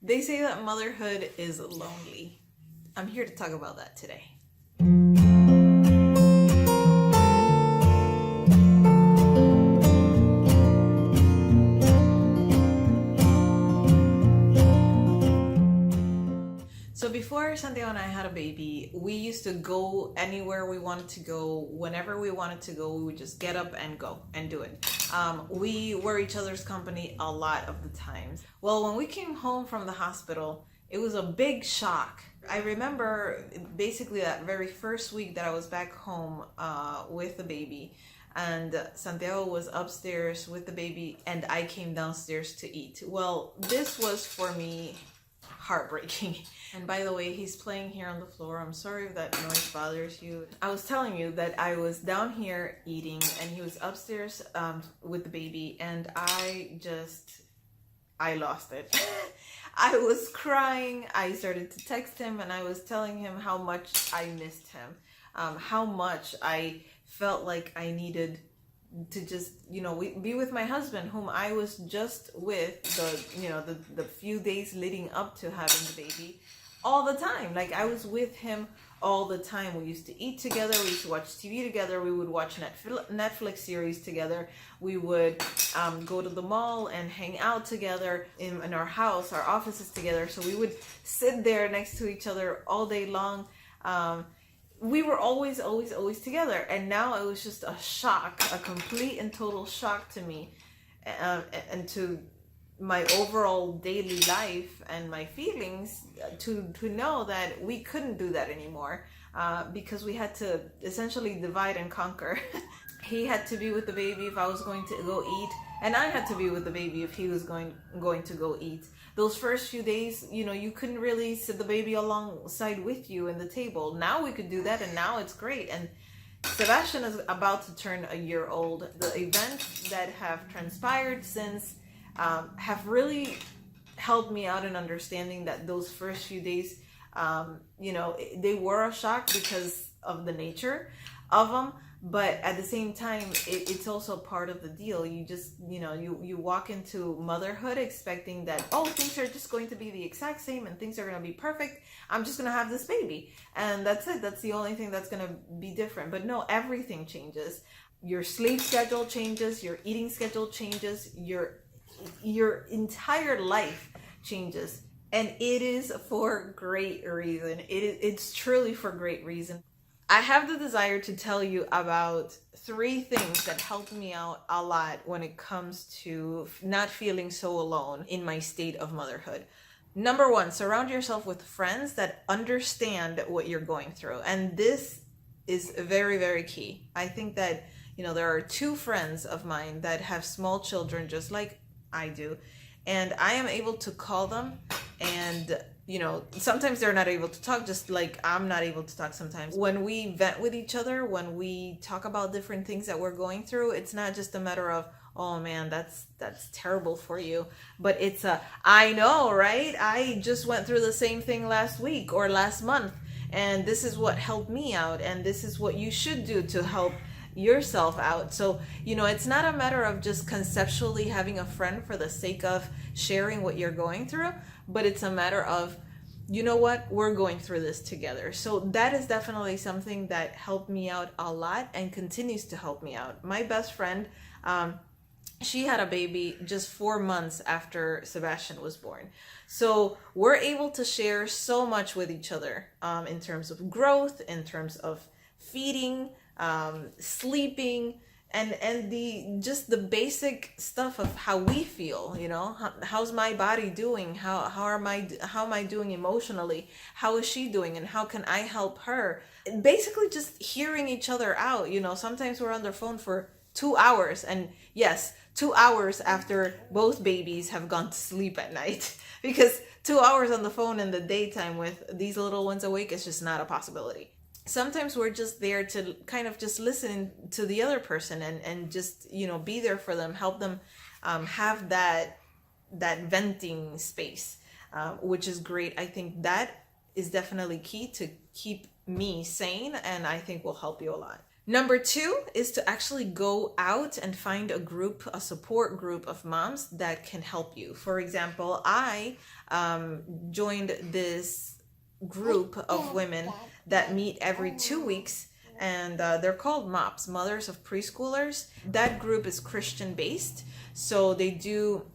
They say that motherhood is lonely. I'm here to talk about that today. So before Santiago and I had a baby, we used to go anywhere we wanted to go, whenever we wanted to go. We would just get up and go and do it. We were each other's company a lot of the times. Well, when we came home from the hospital, it was a big shock. I remember basically that very first week that I was back home with the baby, and Santiago was upstairs with the baby and I came downstairs to eat. Well, this was for me heartbreaking. And by the way, he's playing here on the floor. I'm sorry if that noise bothers you. I was telling you that I was down here eating and he was upstairs with the baby, and I lost it. I was crying. I started to text him and I was telling him how much I missed him, how much I felt like I needed to just, be with my husband, whom I was just with the few days leading up to having the baby all the time. Like, I was with him all the time. We used to eat together. We used to watch TV together. We would watch Netflix series together. We would go to the mall and hang out together in our house, our offices together. So we would sit there next to each other all day long. We were always together. And now it was just a shock, a complete and total shock to me and to my overall daily life and my feelings to know that we couldn't do that anymore because we had to essentially divide and conquer. He had to be with the baby if I was going to go eat, and I had to be with the baby if he was going to go eat. Those first few days, you couldn't really sit the baby alongside with you in the table. Now we could do that, and now it's great. And Sebastian is about to turn a year old. The events that have transpired since have really helped me out in understanding that those first few days, they were a shock because of the nature of them. But at the same time, it's also part of the deal. You just, you walk into motherhood expecting that, things are just going to be the exact same and things are going to be perfect. I'm just going to have this baby. And that's it. That's the only thing that's going to be different. But no, everything changes. Your sleep schedule changes. Your eating schedule changes. Your entire life changes. And it is for great reason. It's truly for great reason. I have the desire to tell you about 3 things that helped me out a lot when it comes to not feeling so alone in my state of motherhood. Number 1, surround yourself with friends that understand what you're going through. And this is very, very key. I think that, there are 2 friends of mine that have small children just like I do. And I am able to call them and sometimes they're not able to talk, just like I'm not able to talk sometimes. When we vent with each other, when we talk about different things that we're going through, it's not just a matter of, oh man, that's terrible for you. But it's I know, right? I just went through the same thing last week or last month, and this is what helped me out, and this is what you should do to help yourself out. So, it's not a matter of just conceptually having a friend for the sake of sharing what you're going through, but it's a matter of, we're going through this together. So that is definitely something that helped me out a lot and continues to help me out. My best friend, she had a baby just 4 months after Sebastian was born. So we're able to share so much with each other in terms of growth, in terms of feeding, sleeping, and the basic stuff of how we feel. How's my body doing, how am I doing emotionally, how is she doing, and how can I help her. Basically just hearing each other out. Sometimes we're on the phone for 2 hours, and yes, 2 hours after both babies have gone to sleep at night, because 2 hours on the phone in the daytime with these little ones awake is just not a possibility. Sometimes we're just there to kind of just listen to the other person and just, be there for them, help them have that venting space, which is great. I think that is definitely key to keep me sane, and I think will help you a lot. Number 2 is to actually go out and find a support group of moms that can help you. For example, I joined this group of women that meet every 2 weeks, and they're called MOPS, Mothers of Preschoolers. That group is Christian based, so they do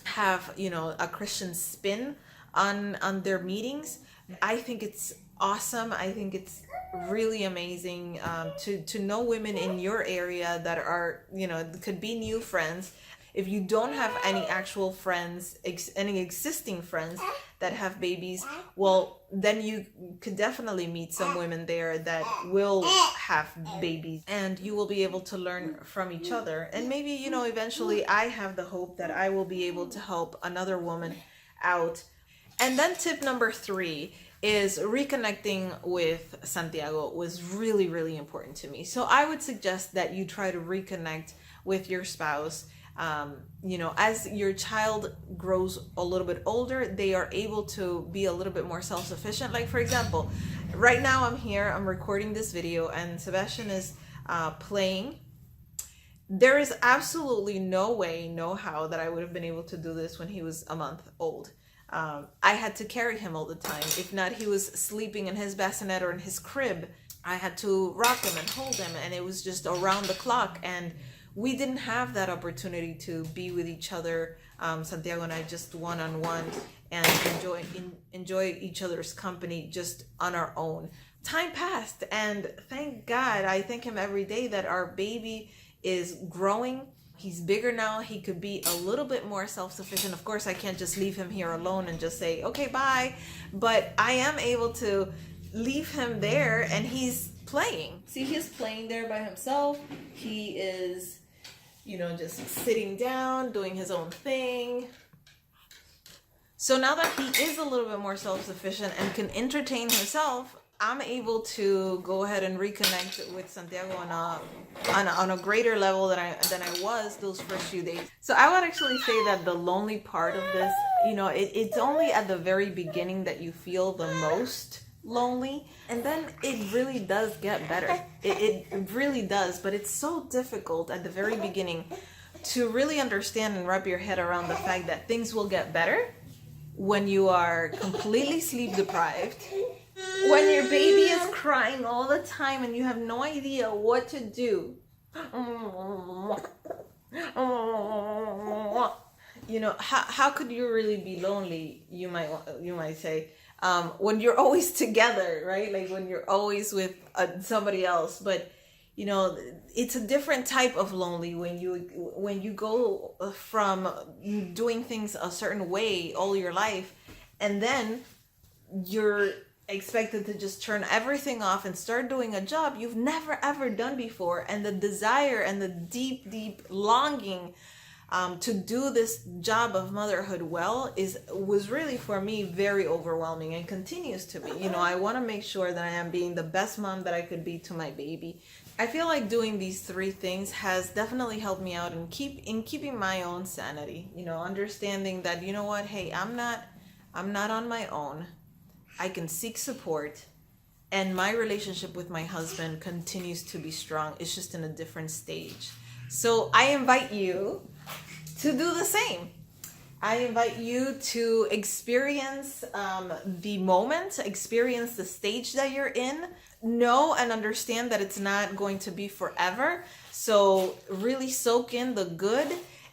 have, you know, a Christian spin on their meetings. I think it's awesome. I think it's really amazing to know women in your area that are, you know, could be new friends. If you don't have any actual friends, any existing friends that have babies, well, then you could definitely meet some women there that will have babies, and you will be able to learn from each other. And maybe, you know, eventually I have the hope that I will be able to help another woman out. And then tip number 3 is reconnecting with Santiago was really, really important to me. So I would suggest that you try to reconnect with your spouse. You know, as your child grows a little bit older, they are able to be a little bit more self-sufficient. Like, for example, right now I'm recording this video and Sebastian is playing. There is absolutely no way, no how that I would have been able to do this when he was a month old. I had to carry him all the time. If not, he was sleeping in his bassinet or in his crib. I had to rock him and hold him, and it was just around the clock. And we didn't have that opportunity to be with each other, Santiago and I, just one-on-one, and enjoy each other's company just on our own. Time passed, and thank God, I thank him every day that our baby is growing. He's bigger now. He could be a little bit more self-sufficient. Of course, I can't just leave him here alone and just say, okay, bye. But I am able to leave him there, and he's playing. See, he's playing there by himself. He is, you know, just sitting down, doing his own thing. So now that he is a little bit more self-sufficient and can entertain himself, I'm able to go ahead and reconnect with Santiago on a greater level than I was those first few days. So I would actually say that the lonely part of this, you know, it's only at the very beginning that you feel the most lonely, and then it really does get better. It really does, but it's so difficult at the very beginning to really understand and wrap your head around the fact that things will get better when you are completely sleep deprived, when your baby is crying all the time and you have no idea what to do. You know, how could you really be lonely, you might say, when you're always together, right? Like when you're always with somebody else. But you know, it's a different type of lonely when you go from doing things a certain way all your life, and then you're expected to just turn everything off and start doing a job you've never ever done before. And the desire and the deep longing to do this job of motherhood well was really, for me, very overwhelming, and continues to be. You know, I want to make sure that I am being the best mom that I could be to my baby. I feel like doing these 3 things has definitely helped me out in keeping my own sanity. You know, understanding that, you know what, hey, I'm not on my own. I can seek support, and my relationship with my husband continues to be strong. It's just in a different stage. So I invite you to do the same. I invite you to experience the moment, experience the stage that you're in. Know and understand that it's not going to be forever. So really soak in the good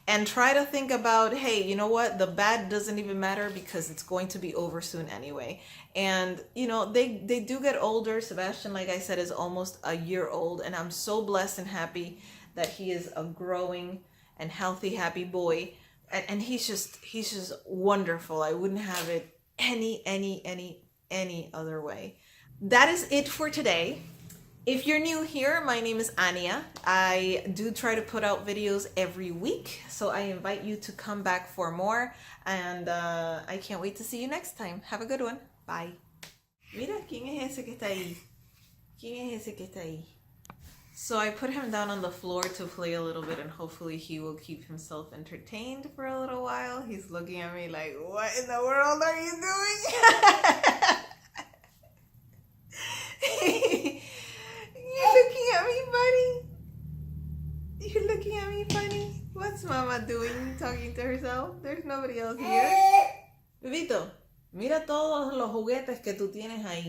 and try to think about, hey, you know what? The bad doesn't even matter because it's going to be over soon anyway. And, you know, they do get older. Sebastian, like I said, is almost a year old, and I'm so blessed and happy that he is a growing and healthy, happy boy. And he's just wonderful. I wouldn't have it any other way. That is it for today. If you're new here, my name is Ania. I do try to put out videos every week, so I invite you to come back for more, and I can't wait to see you next time. Have a good one. Bye. Mira, ¿quién es ese que está ahí? ¿Quién es ese que está ahí? So I put him down on the floor to play a little bit, and hopefully he will keep himself entertained for a little while. He's looking at me like, what in the world are you doing? You're looking at me funny? You're looking at me funny? What's Mama doing? Talking to herself? There's nobody else here. Bebito, mira todos los juguetes que tú tienes ahí.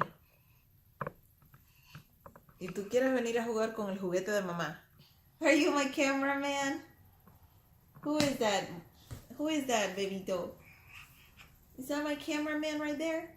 Y tú quieres venir a jugar con el juguete de mamá. Are you my cameraman? Who is that? Who is that, Bebito? Is that my cameraman right there?